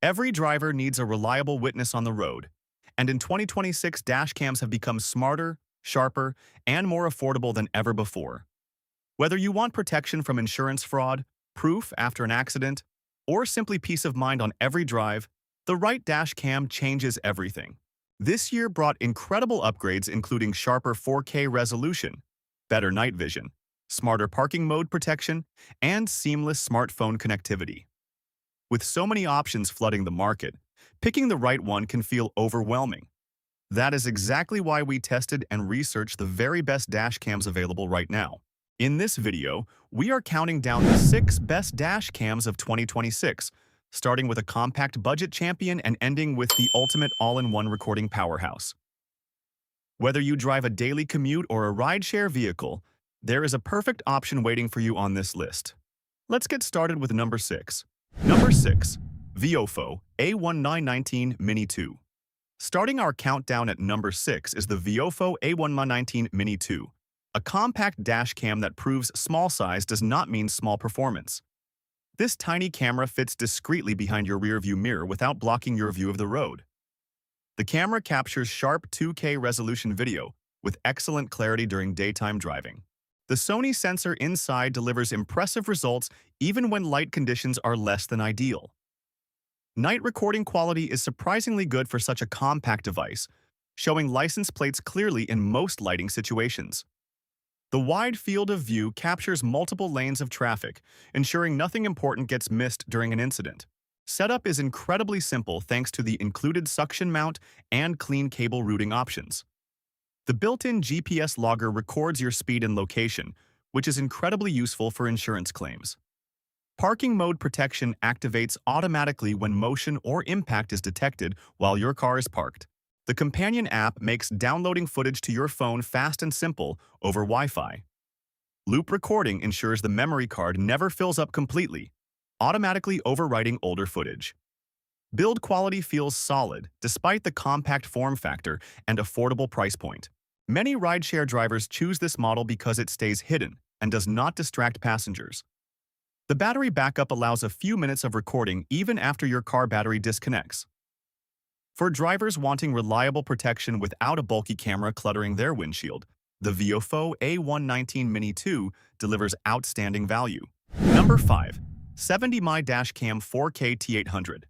Every driver needs a reliable witness on the road, and in 2026, dash cams have become smarter, sharper, and more affordable than ever before. Whether you want protection from insurance fraud, proof after an accident, or simply peace of mind on every drive, the right dash cam changes everything. This year brought incredible upgrades including sharper 4K resolution, better night vision, smarter parking mode protection, and seamless smartphone connectivity. With so many options flooding the market, picking the right one can feel overwhelming. That is exactly why we tested and researched the very best dash cams available right now. In this video, we are counting down the 6 best dash cams of 2026, starting with a compact budget champion and ending with the ultimate all-in-one recording powerhouse. Whether you drive a daily commute or a rideshare vehicle, there is a perfect option waiting for you on this list. Let's get started with number 6. Number 6. Viofo A1919 Mini 2. Starting our countdown at number 6 is the Viofo A1919 Mini 2, a compact dash cam that proves small size does not mean small performance. This tiny camera fits discreetly behind your rearview mirror without blocking your view of the road. The camera captures sharp 2K resolution video with excellent clarity during daytime driving. The Sony sensor inside delivers impressive results even when light conditions are less than ideal. Night recording quality is surprisingly good for such a compact device, showing license plates clearly in most lighting situations. The wide field of view captures multiple lanes of traffic, ensuring nothing important gets missed during an incident. Setup is incredibly simple thanks to the included suction mount and clean cable routing options. The built-in GPS logger records your speed and location, which is incredibly useful for insurance claims. Parking mode protection activates automatically when motion or impact is detected while your car is parked. The companion app makes downloading footage to your phone fast and simple over Wi-Fi. Loop recording ensures the memory card never fills up completely, automatically overwriting older footage. Build quality feels solid despite the compact form factor and affordable price point. Many rideshare drivers choose this model because it stays hidden and does not distract passengers. The battery backup allows a few minutes of recording even after your car battery disconnects. For drivers wanting reliable protection without a bulky camera cluttering their windshield, the Viofo A1919 Mini 2 delivers outstanding value. Number 5. 70mm Dashcam 4K T800.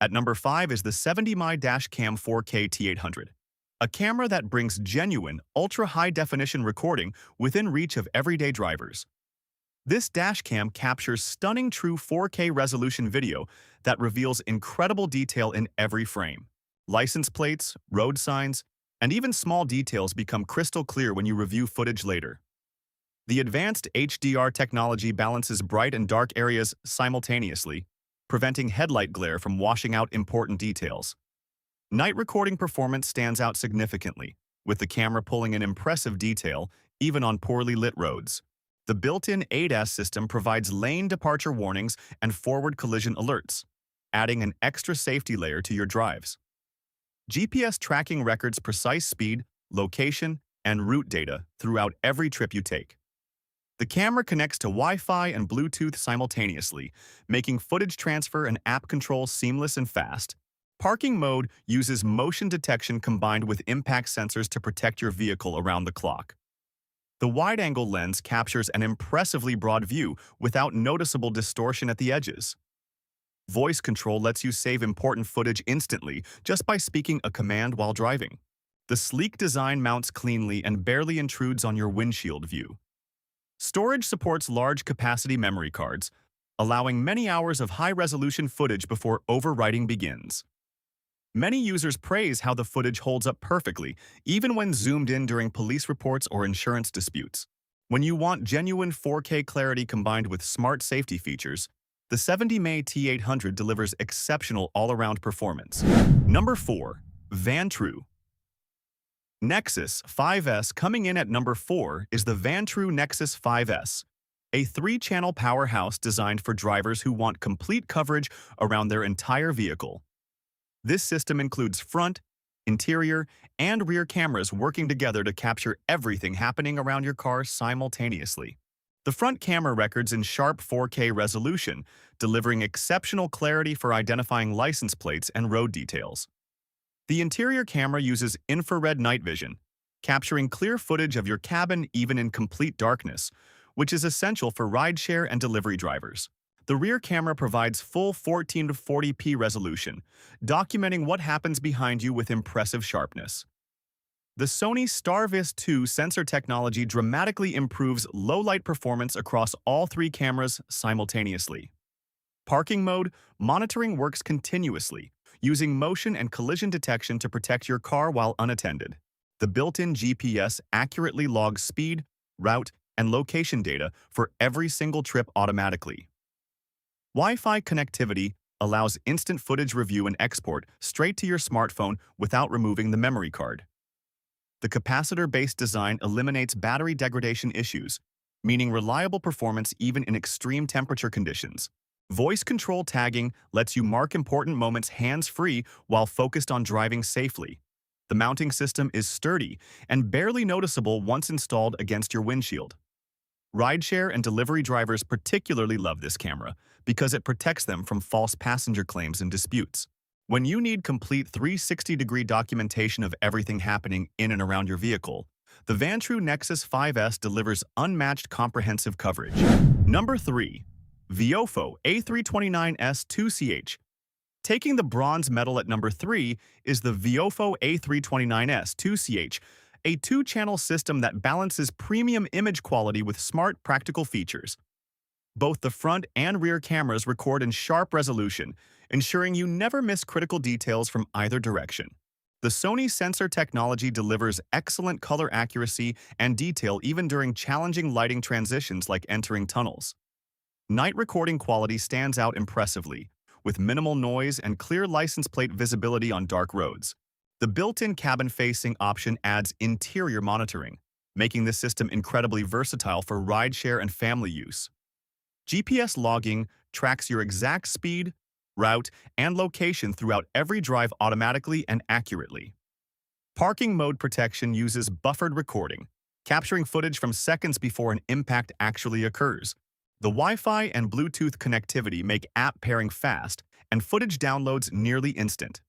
At number 5 is the 70mm Dashcam 4K T800, a camera that brings genuine, ultra-high-definition recording within reach of everyday drivers. This dashcam captures stunning true 4K resolution video that reveals incredible detail in every frame. License plates, road signs, and even small details become crystal clear when you review footage later. The advanced HDR technology balances bright and dark areas simultaneously, preventing headlight glare from washing out important details. Night recording performance stands out significantly, with the camera pulling in impressive detail even on poorly lit roads. The built-in ADAS system provides lane departure warnings and forward collision alerts, adding an extra safety layer to your drives. GPS tracking records precise speed, location, and route data throughout every trip you take. The camera connects to Wi-Fi and Bluetooth simultaneously, making footage transfer and app control seamless and fast. Parking mode uses motion detection combined with impact sensors to protect your vehicle around the clock. The wide-angle lens captures an impressively broad view without noticeable distortion at the edges. Voice control lets you save important footage instantly just by speaking a command while driving. The sleek design mounts cleanly and barely intrudes on your windshield view. Storage supports large-capacity memory cards, allowing many hours of high-resolution footage before overwriting begins. Many users praise how the footage holds up perfectly, even when zoomed in during police reports or insurance disputes. When you want genuine 4K clarity combined with smart safety features, the 70mm T800 delivers exceptional all-around performance. Number 4. Vantrue. Nexus 5S. Coming in at number 4 is the Vantrue Nexus 5S, a 3-channel powerhouse designed for drivers who want complete coverage around their entire vehicle. This system includes front, interior, and rear cameras working together to capture everything happening around your car simultaneously. The front camera records in sharp 4K resolution, delivering exceptional clarity for identifying license plates and road details. The interior camera uses infrared night vision, capturing clear footage of your cabin even in complete darkness, which is essential for rideshare and delivery drivers. The rear camera provides full 1440p resolution, documenting what happens behind you with impressive sharpness. The Sony STARVIS 2 sensor technology dramatically improves low-light performance across all three cameras simultaneously. Parking mode monitoring works continuously, using motion and collision detection to protect your car while unattended. The built-in GPS accurately logs speed, route, and location data for every single trip automatically. Wi-Fi connectivity allows instant footage review and export straight to your smartphone without removing the memory card. The capacitor-based design eliminates battery degradation issues, meaning reliable performance even in extreme temperature conditions. Voice control tagging lets you mark important moments hands-free while focused on driving safely. The mounting system is sturdy and barely noticeable once installed against your windshield. Rideshare and delivery drivers particularly love this camera because it protects them from false passenger claims and disputes. When you need complete 360-degree documentation of everything happening in and around your vehicle, the Vantrue Nexus 5S delivers unmatched comprehensive coverage. Number 3. Viofo A329S 2CH. Taking the bronze medal at number 3 is the Viofo A329S 2CH, a two-channel system that balances premium image quality with smart, practical features. Both the front and rear cameras record in sharp resolution, ensuring you never miss critical details from either direction. The Sony sensor technology delivers excellent color accuracy and detail even during challenging lighting transitions like entering tunnels. Night recording quality stands out impressively, with minimal noise and clear license plate visibility on dark roads. The built-in cabin-facing option adds interior monitoring, making the system incredibly versatile for rideshare and family use. GPS logging tracks your exact speed, route, and location throughout every drive automatically and accurately. Parking mode protection uses buffered recording, capturing footage from seconds before an impact actually occurs. The Wi-Fi and Bluetooth connectivity make app pairing fast and footage downloads nearly instant.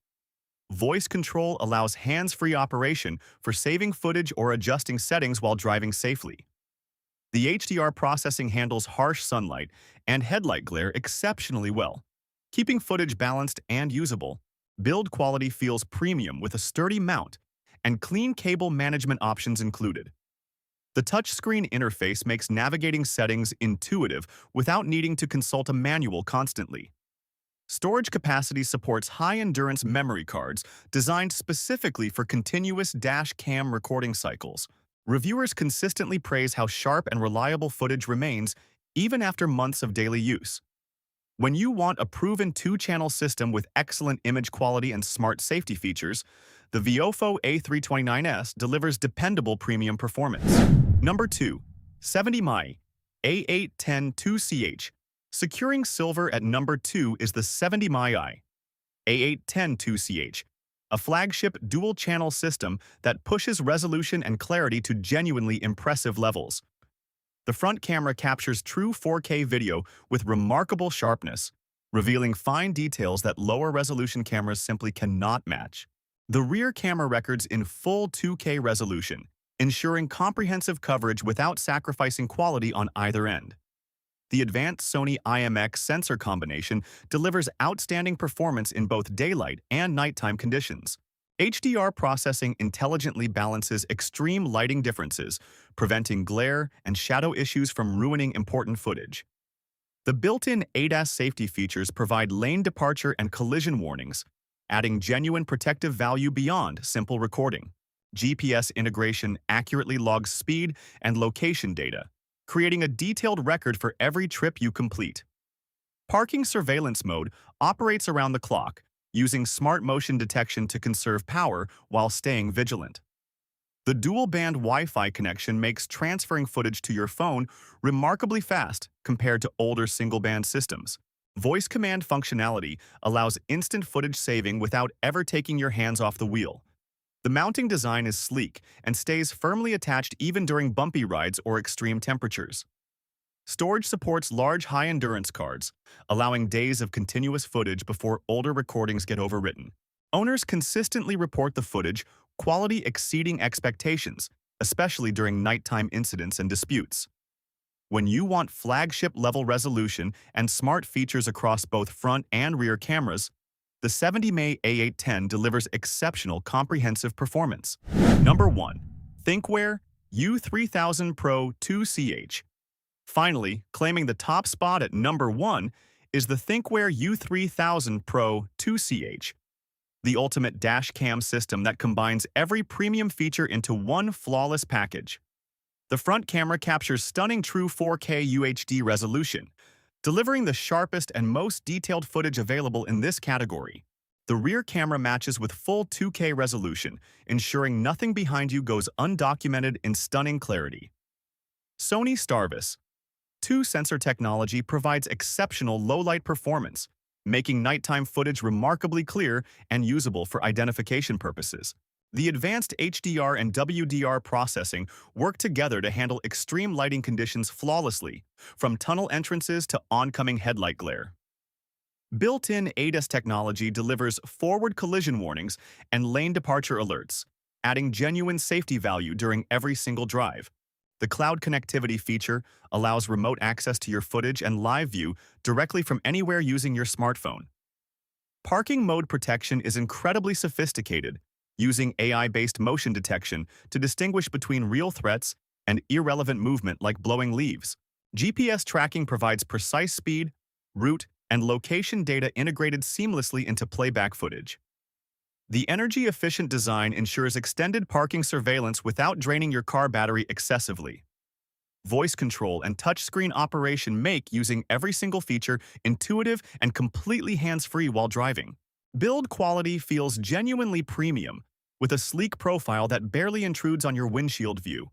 Voice control allows hands-free operation for saving footage or adjusting settings while driving safely. The HDR processing handles harsh sunlight and headlight glare exceptionally well, keeping footage balanced and usable. Build quality feels premium with a sturdy mount and clean cable management options included. The touchscreen interface makes navigating settings intuitive without needing to consult a manual constantly. Storage capacity supports high-endurance memory cards designed specifically for continuous dash cam recording cycles. Reviewers consistently praise how sharp and reliable footage remains even after months of daily use. When you want a proven two-channel system with excellent image quality and smart safety features, the Viofo A329S delivers dependable premium performance. Number 2. 70mi A810 2CH. Securing silver at number 2 is the 70mi A810 2CH, a flagship dual-channel system that pushes resolution and clarity to genuinely impressive levels. The front camera captures true 4K video with remarkable sharpness, revealing fine details that lower-resolution cameras simply cannot match. The rear camera records in full 2K resolution, ensuring comprehensive coverage without sacrificing quality on either end. The advanced Sony IMX sensor combination delivers outstanding performance in both daylight and nighttime conditions. HDR processing intelligently balances extreme lighting differences, preventing glare and shadow issues from ruining important footage. The built-in ADAS safety features provide lane departure and collision warnings, adding genuine protective value beyond simple recording. GPS integration accurately logs speed and location data, creating a detailed record for every trip you complete. Parking surveillance mode operates around the clock, using smart motion detection to conserve power while staying vigilant. The dual-band Wi-Fi connection makes transferring footage to your phone remarkably fast compared to older single-band systems. Voice command functionality allows instant footage saving without ever taking your hands off the wheel. The mounting design is sleek and stays firmly attached even during bumpy rides or extreme temperatures. Storage supports large high-endurance cards, allowing days of continuous footage before older recordings get overwritten. Owners consistently report the footage, quality exceeding expectations, especially during nighttime incidents and disputes. When you want flagship-level resolution and smart features across both front and rear cameras, the 70mm A810 delivers exceptional comprehensive performance. Number 1. Thinkware U3000 Pro 2CH. Finally, claiming the top spot at number 1 is the Thinkware U3000 Pro 2CH, the ultimate dash cam system that combines every premium feature into one flawless package. The front camera captures stunning true 4K UHD resolution, delivering the sharpest and most detailed footage available in this category. The rear camera matches with full 2K resolution, ensuring nothing behind you goes undocumented in stunning clarity. Sony STARVIS 2 sensor technology provides exceptional low-light performance, making nighttime footage remarkably clear and usable for identification purposes. The advanced HDR and WDR processing work together to handle extreme lighting conditions flawlessly, from tunnel entrances to oncoming headlight glare. Built-in ADAS technology delivers forward collision warnings and lane departure alerts, adding genuine safety value during every single drive. The cloud connectivity feature allows remote access to your footage and live view directly from anywhere using your smartphone. Parking mode protection is incredibly sophisticated, using AI-based motion detection to distinguish between real threats and irrelevant movement like blowing leaves. GPS tracking provides precise speed, route, and location data integrated seamlessly into playback footage. The energy-efficient design ensures extended parking surveillance without draining your car battery excessively. Voice control and touchscreen operation make using every single feature intuitive and completely hands-free while driving. Build quality feels genuinely premium, with a sleek profile that barely intrudes on your windshield view.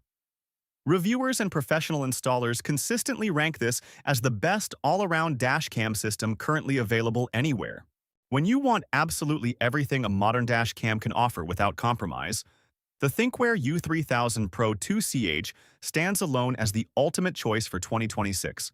Reviewers and professional installers consistently rank this as the best all-around dashcam system currently available anywhere. When you want absolutely everything a modern dashcam can offer without compromise, the Thinkware U3000 Pro 2CH stands alone as the ultimate choice for 2026.